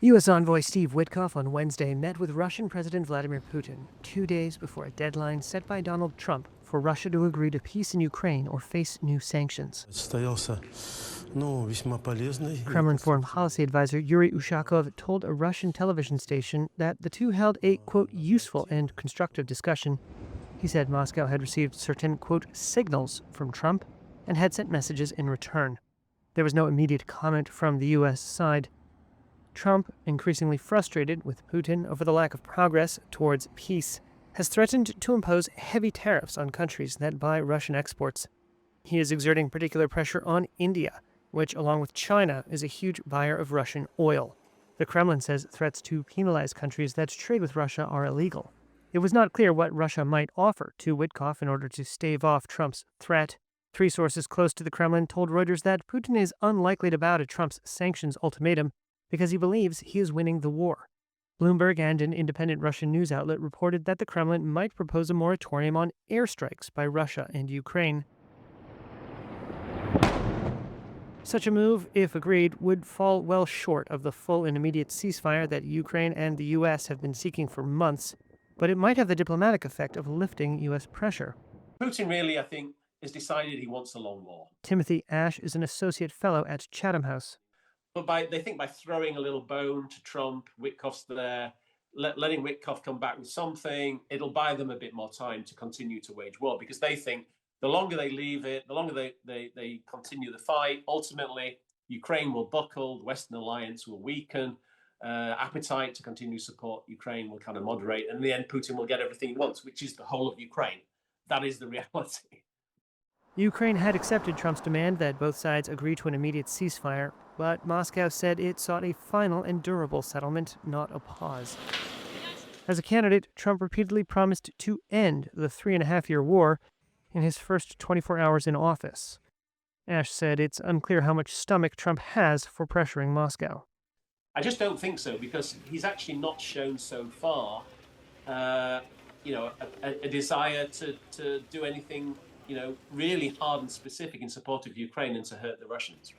U.S. envoy Steve Witkoff on Wednesday met with Russian President Vladimir Putin 2 days before a deadline set by Donald Trump for Russia to agree to peace in Ukraine or face new sanctions. Kremlin foreign policy advisor Yuri Ushakov told a Russian television station that the two held a, quote, useful and constructive discussion. He said Moscow had received certain, quote, signals from Trump and had sent messages in return. There was no immediate comment from the U.S. side. Trump, increasingly frustrated with Putin over the lack of progress towards peace, has threatened to impose heavy tariffs on countries that buy Russian exports. He is exerting particular pressure on India, which, along with China, is a huge buyer of Russian oil. The Kremlin says threats to penalize countries that trade with Russia are illegal. It was not clear what Russia might offer to Witkoff in order to stave off Trump's threat. 3 sources close to the Kremlin told Reuters that Putin is unlikely to bow to Trump's sanctions ultimatum because he believes he is winning the war. Bloomberg and an independent Russian news outlet reported that the Kremlin might propose a moratorium on airstrikes by Russia and Ukraine. Such a move, if agreed, would fall well short of the full and immediate ceasefire that Ukraine and the U.S. have been seeking for months, but it might have the diplomatic effect of lifting U.S. pressure. Putin really, I think, has decided he wants a long war. Timothy Ash is an associate fellow at Chatham House. But they think by throwing a little bone to Trump, Witkoff's there, letting Witkoff come back with something, it'll buy them a bit more time to continue to wage war, because they think the longer they leave it, the longer they continue the fight, ultimately Ukraine will buckle, the Western alliance will weaken, appetite to continue support Ukraine will kind of moderate, and in the end Putin will get everything he wants, which is the whole of Ukraine. That is the reality. Ukraine had accepted Trump's demand that both sides agree to an immediate ceasefire, but Moscow said it sought a final and durable settlement, not a pause. As a candidate, Trump repeatedly promised to end the 3.5-year war in his first 24 hours in office. Ash said it's unclear how much stomach Trump has for pressuring Moscow. I just don't think so, because he's actually not shown so far, a desire to do anything, really hard and specific in support of Ukraine and to hurt the Russians.